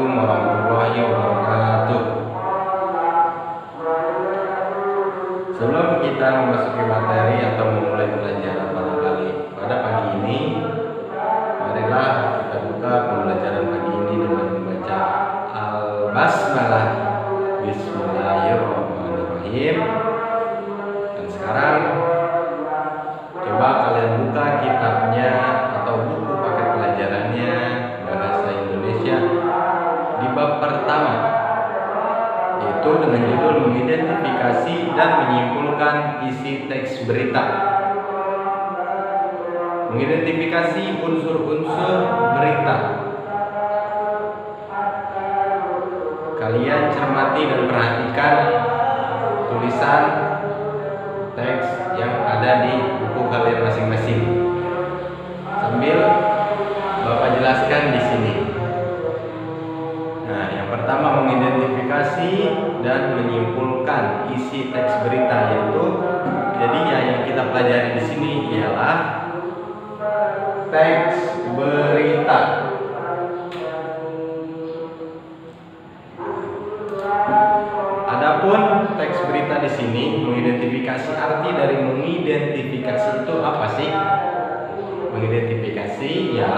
Assalamualaikum warahmatullahi wabarakatuh. Sebelum kita memasuki materi atau memulai pembelajaran pada pagi ini, marilah kita buka pembelajaran pagi ini dengan membaca Al-Basmalah. Bismillahirrahmanirrahim. Dan sekarang coba kalian buka kitabnya atau buku paket pelajarannya bahasa Indonesia di bab pertama, yaitu dengan judul mengidentifikasi dan menyimpulkan isi teks berita. Mengidentifikasi unsur-unsur berita. Kalian cermati dan perhatikan tulisan teks yang ada di buku kalian masing-masing. Sambil Bapak jelaskan di sini. Nah, yang pertama mengidentifikasi dan menyimpulkan isi teks berita, yaitu jadinya yang kita pelajari di sini ialah teks berita. Adapun teks berita di sini mengidentifikasi, arti dari mengidentifikasi itu apa sih? Mengidentifikasi ya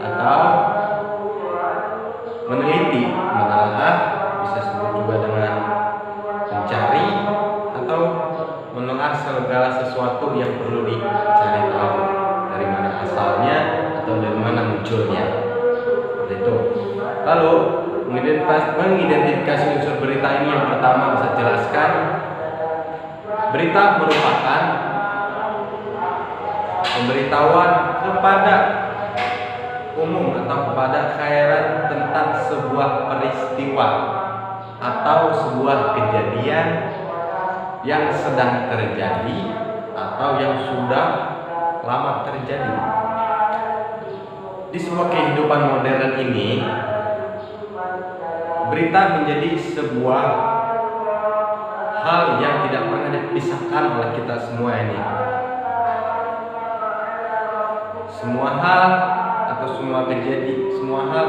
atau meneliti, menelaah, bisa sebut juga dengan mencari atau menelaah segala sesuatu yang perlu dicari tahu dari mana asalnya atau dari mana munculnya. Seperti itu. Lalu mengidentifikasi unsur berita ini yang pertama bisa jelaskan, berita merupakan pemberitahuan kepada umum atau kepada khairat tentang sebuah peristiwa atau sebuah kejadian yang sedang terjadi atau yang sudah lama terjadi. Di sebuah kehidupan modern ini, berita menjadi sebuah hal yang tidak pernah dipisahkan oleh kita semua ini. Semua hal atau semua hal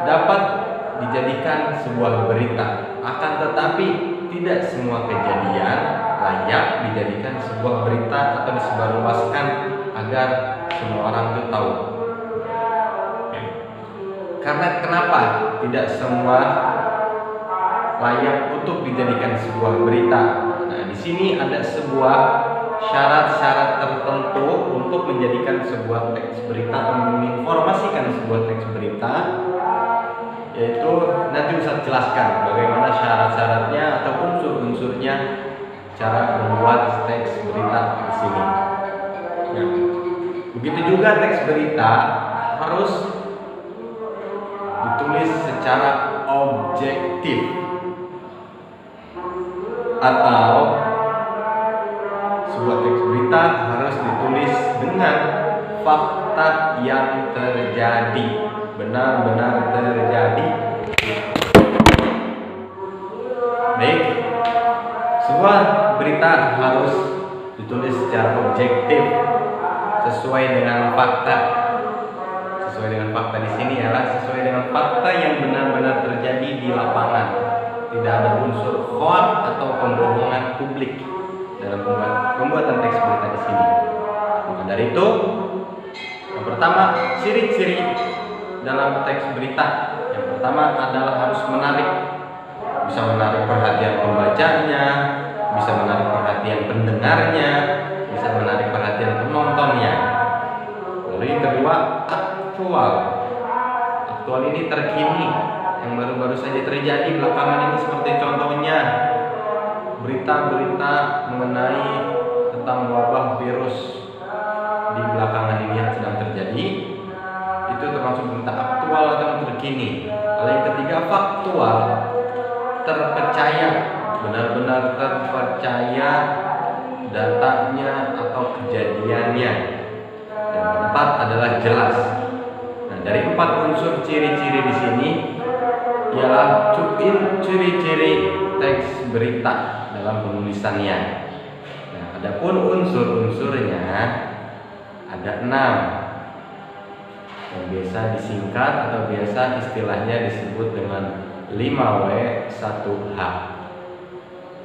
dapat dijadikan sebuah berita. Akan tetapi tidak semua kejadian layak dijadikan sebuah berita atau disebarluaskan agar semua orang itu tahu. Karena kenapa tidak semua layak untuk dijadikan sebuah berita? Nah, di sini ada sebuah syarat-syarat tertentu untuk menjadikan sebuah teks berita atau menginformasikan sebuah teks berita, yaitu nanti bisa jelaskan bagaimana syarat-syaratnya atau unsur-unsurnya cara membuat teks berita di sini. Nah, begitu juga teks berita harus ditulis secara objektif atau sebuah teks berita harus ditulis dengan fakta yang terjadi, benar-benar terjadi. Baik, sebuah berita harus ditulis secara objektif sesuai dengan fakta. Sesuai dengan fakta di sini adalah sesuai dengan fakta yang benar-benar terjadi di lapangan. Tidak ada unsur hoax atau pembohongan publik dalam pembuatan teks berita di sini. Maka dari itu, yang pertama, ciri-ciri dalam teks berita. Yang pertama adalah harus menarik. Bisa menarik perhatian pembacanya, bisa menarik perhatian pendengarnya, bisa menarik perhatian penontonnya. Lalu yang kedua, aktual. Aktual ini terkini, yang baru-baru saja terjadi belakangan ini, seperti contohnya berita-berita mengenai tentang wabah virus di belakangan ini yang sedang terjadi. Itu termasuk berita aktual atau terkini. Lalu yang ketiga, faktual, terpercaya, benar-benar terpercaya datanya atau kejadiannya. Yang keempat adalah jelas. Nah, dari 4 unsur ciri-ciri di sini ialah ciri-ciri teks berita dalam penulisannya. Nah, adapun unsur-unsurnya ada 6. yang biasa disingkat atau biasa istilahnya disebut dengan 5W1H.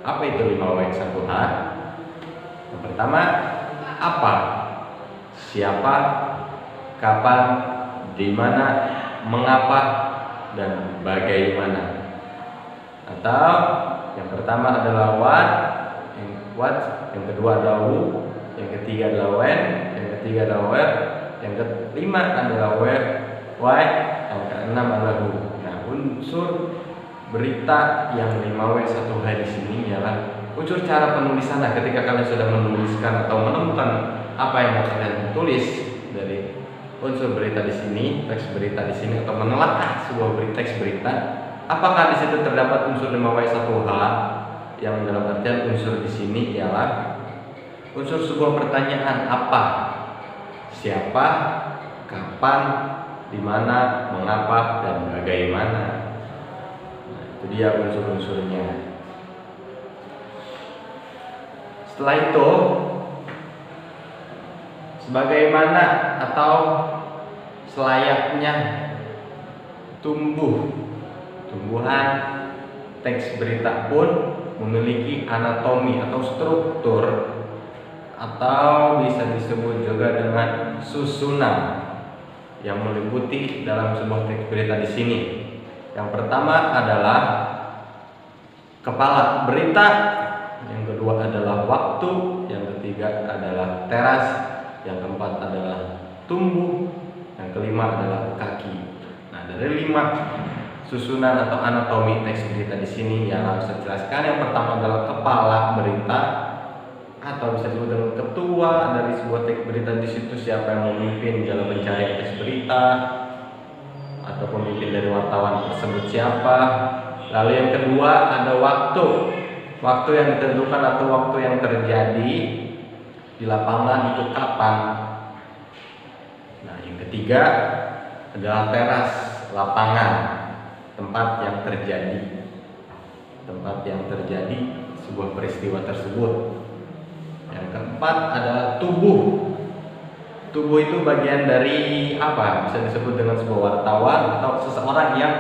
Apa itu 5W1H? Yang pertama, apa, siapa, kapan, di mana, mengapa, dan bagaimana. Atau yang pertama adalah what, yang kedua adalah who, yang ketiga adalah when, yang ketiga adalah where, yang kelima adalah where, why, yang keenam adalah who. Nah, unsur berita yang 5W1H di sini ialah unsur cara penulisan. Nah, ketika kalian sudah menuliskan atau menemukan apa yang mau kalian tulis dari unsur berita di sini, teks berita di sini, atau menelaah sebuah teks berita, apakah di situ terdapat unsur 5W1H? Yang dalam artian unsur di sini ialah unsur sebuah pertanyaan, apa, siapa, kapan, di mana, mengapa, dan bagaimana. Nah, itu dia unsur-unsurnya. Setelah itu, sebagaimana atau selayaknya tumbuhan teks berita pun memiliki anatomi atau struktur, atau bisa disebut juga dengan susunan yang meliputi dalam sebuah teks berita di sini. Yang pertama adalah kepala berita, yang kedua adalah waktu, yang ketiga adalah teras, yang keempat adalah tumbuh, yang kelima adalah kaki. Nah, dari 5 susunan atau anatomi teks berita di sini yang harus saya jelaskan. Yang pertama adalah kepala berita, atau bisa disebut dengan ketua dari sebuah teks berita. Di situ siapa yang memimpin dalam pencarian teks berita, atau pemimpin dari wartawan tersebut siapa. Lalu yang kedua ada waktu yang ditentukan atau waktu yang terjadi di lapangan itu kapan. Nah, yang ketiga adalah teras, lapangan, tempat yang terjadi sebuah peristiwa tersebut. Yang keempat adalah tubuh. Tubuh itu bagian dari apa? Bisa disebut dengan sebuah wartawan atau seseorang yang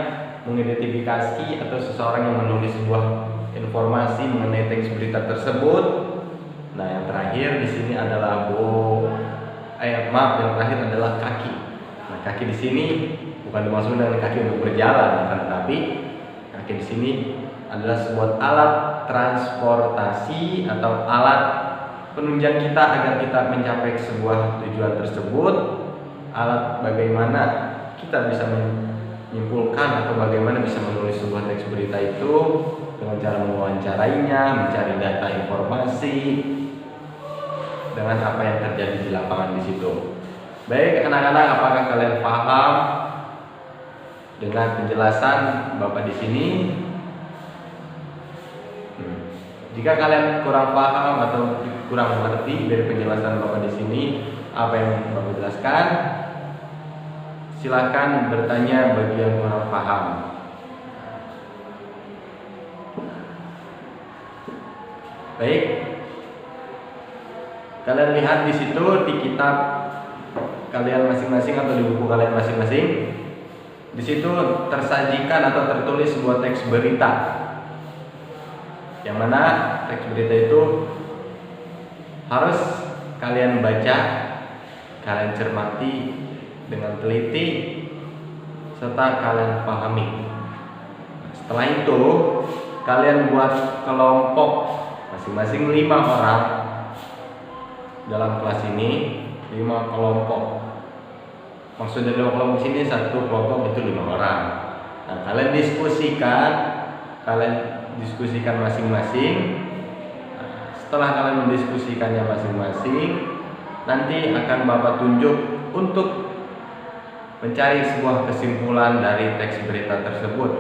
mengidentifikasi atau seseorang yang menulis sebuah informasi mengenai teks berita tersebut. Nah, yang terakhir di sini adalah yang terakhir adalah kaki. Nah, kaki di sini bukan dimaksud dengan kaki untuk berjalan, tetapi kaki di sini adalah sebuah alat transportasi atau alat penunjang kita agar kita mencapai sebuah tujuan tersebut. Alat bagaimana kita bisa menyimpulkan atau bagaimana bisa menulis sebuah teks berita itu dengan cara mewawancarainya, mencari data informasi dengan apa yang terjadi di lapangan di situ. Baik anak-anak, apakah kalian paham dengan penjelasan Bapak di sini? Jika kalian kurang paham atau kurang mengerti dari penjelasan Bapak di sini, apa yang Bapak jelaskan, silakan bertanya bagi yang kurang paham. Baik, kalian lihat di situ di kitab kalian masing-masing atau di buku kalian masing-masing, di situ tersajikan atau tertulis sebuah teks berita, yang mana teks berita itu harus kalian baca, kalian cermati dengan teliti, serta kalian pahami. Setelah itu kalian buat kelompok masing-masing 5 orang dalam kelas ini, 5 kelompok. Maksud dari 5 kelompok sini, satu kelompok itu 5 orang. Nah, kalian diskusikan masing-masing. Setelah kalian mendiskusikannya masing-masing, nanti akan Bapak tunjuk untuk mencari sebuah kesimpulan dari teks berita tersebut.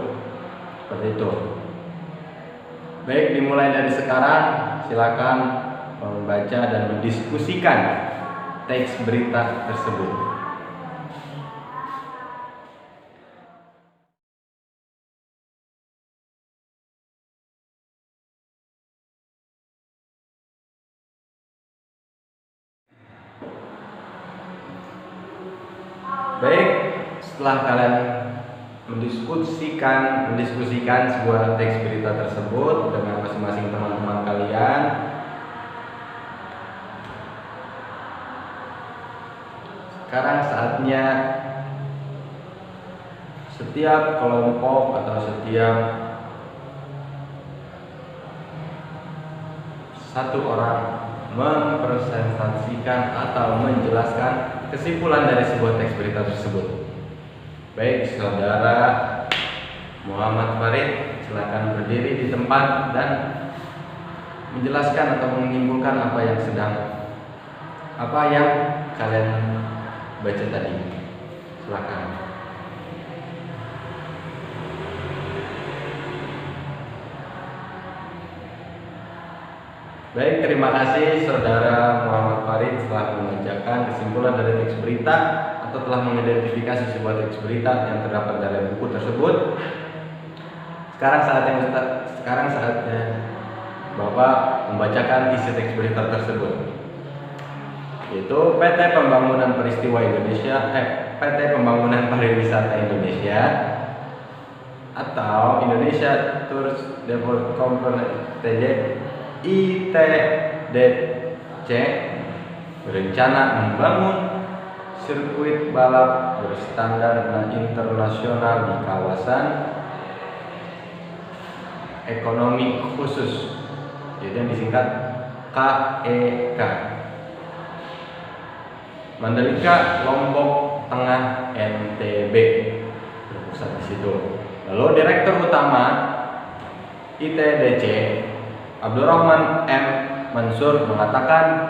Seperti itu. Baik, dimulai dari sekarang, silakan membaca dan mendiskusikan teks berita tersebut. Baik, setelah kalian mendiskusikan sebuah teks berita tersebut dengan masing-masing teman-teman kalian, sekarang saatnya setiap kelompok atau setiap satu orang mempresentasikan atau menjelaskan kesimpulan dari sebuah teks berita tersebut. Baik, saudara Muhammad Farid, silakan berdiri di tempat dan menjelaskan atau menyimpulkan apa yang kalian baca tadi. Silakan. Baik, terima kasih saudara Muhammad Farid telah membacakan kesimpulan dari teks berita atau telah mengidentifikasi sebuah teks berita yang terdapat dalam buku tersebut. Sekarang saatnya Bapak membacakan isi teks berita tersebut, yaitu PT Pembangunan Pariwisata Indonesia atau Indonesia Tours Development Company ITDC berencana membangun sirkuit balap berstandar internasional di kawasan ekonomi khusus, yaitu yang disingkat KEK, Mandalika, Lombok Tengah, NTB, berpusat di situ. Lalu Direktur Utama ITDC Abdurrahman M. Mansur mengatakan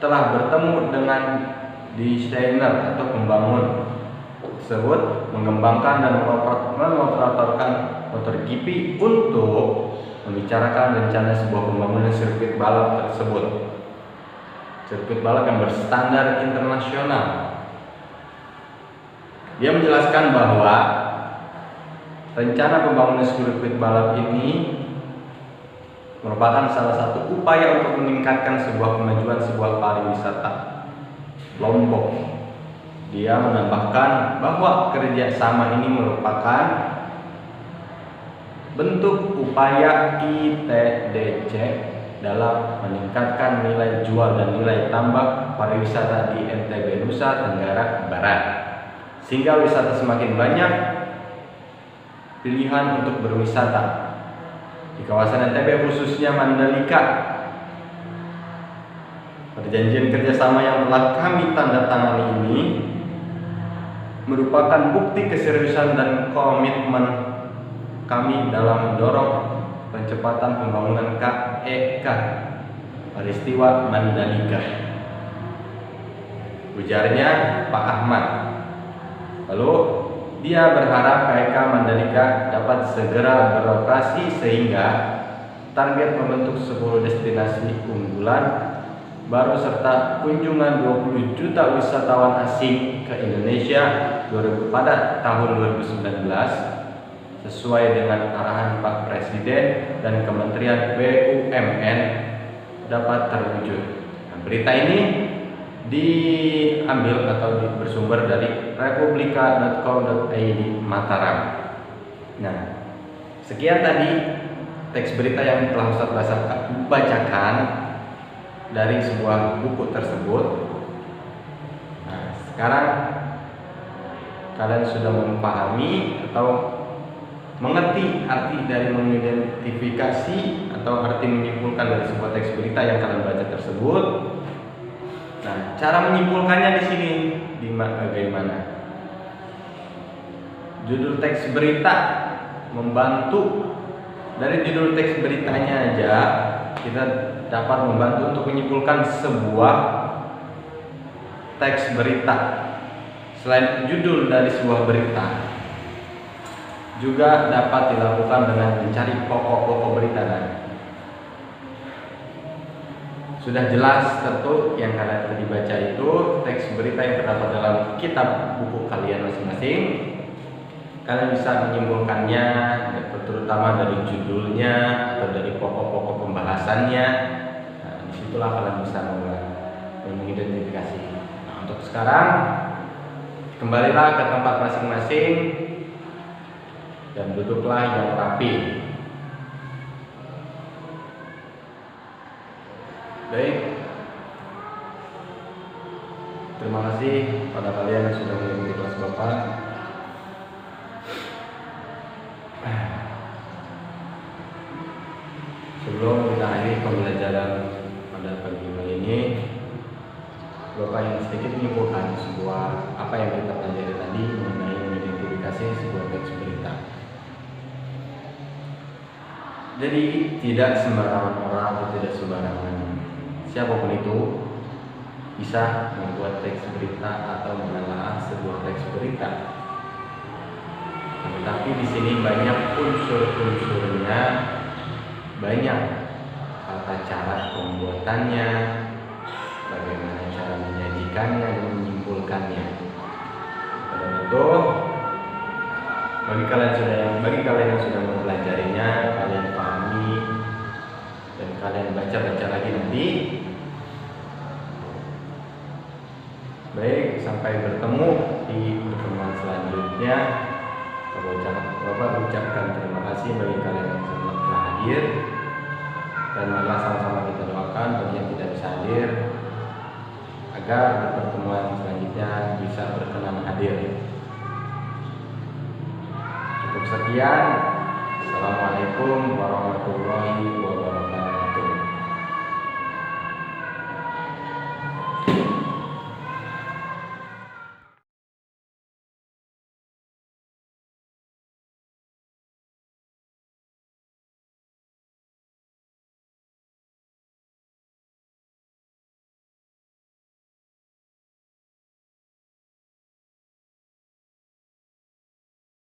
telah bertemu dengan desainer atau pembangun tersebut mengembangkan dan mengoperatorkan MotoGP untuk membicarakan rencana sebuah pembangunan sirkuit balap tersebut. Sirkuit balap yang berstandar internasional. Dia menjelaskan bahwa rencana pembangunan sirkuit balap ini merupakan salah satu upaya untuk meningkatkan sebuah kemajuan sebuah pariwisata Lombok. Dia menambahkan bahwa kerjasama ini merupakan bentuk upaya ITDC dalam meningkatkan nilai jual dan nilai tambah pariwisata di NTB, Nusa Tenggara Barat, sehingga wisata semakin banyak pilihan untuk berwisata di kawasan NTB, khususnya Mandalika. Perjanjian kerjasama yang telah kami tanda tangani ini merupakan bukti keseriusan dan komitmen kami dalam mendorong percepatan pembangunan KEK Peristiwa Mandalika, ujarnya Pak Ahmad. Lalu dia berharap KEK Mandalika dapat segera beroperasi sehingga target membentuk 10 destinasi unggulan baru serta kunjungan 20 juta wisatawan asing ke Indonesia pada tahun 2019 sesuai dengan arahan Pak Presiden dan Kementerian BUMN dapat terwujud. Nah, berita ini diambil atau bersumber dari republika.co.id Mataram. Nah, sekian tadi teks berita yang telah Ustaz bacakan dari sebuah buku tersebut. Nah, sekarang kalian sudah memahami atau mengerti arti dari mengidentifikasi atau arti menyimpulkan dari sebuah teks berita yang kalian baca tersebut. Nah, cara menyimpulkannya di sini bagaimana? Judul teks berita membantu. Dari judul teks beritanya aja kita dapat membantu untuk menyimpulkan sebuah teks berita. Selain judul dari sebuah berita, juga dapat dilakukan dengan mencari pokok-pokok berita. Sudah jelas tentu yang kalian tadi baca itu teks berita yang terdapat dalam kitab buku kalian masing-masing. Kalian bisa menyimpulkannya terutama dari judulnya atau dari pokok-pokok pembahasannya. Nah, disitulah kalian bisa mengidentifikasi. Nah, untuk sekarang Kembalilah ke tempat masing-masing dan duduklah yang rapi. Baik. Terima kasih pada kalian yang sudah mengikuti kelas Bapak. Sebelum kita akhiri pembelajaran pada pagi ini, Bapak yang sedikit menyimpulkan sebuah apa yang kita pelajari tadi mengenai mengidentifikasi sebuah teks berita. Jadi tidak sembarangan orang atau tidak sembarangan siapapun itu bisa membuat teks berita atau menelaah sebuah teks berita. Tetapi di sini banyak unsur-unsurnya, banyak tata cara pembuatannya, bagaimana cara menyajikannya dan menyimpulkannya. Oleh itu, bagi kalian yang sudah mempelajarinya, kalian pahami dan kalian baca lagi nanti. Baik, sampai bertemu di pertemuan selanjutnya. Bapak ucapkan terima kasih bagi kalian yang telah hadir, dan marilah sama-sama kita doakan bagi yang tidak bisa hadir agar di pertemuan selanjutnya bisa berkenan hadir. Cukup sekian. Assalamualaikum warahmatullahi wabarakatuh.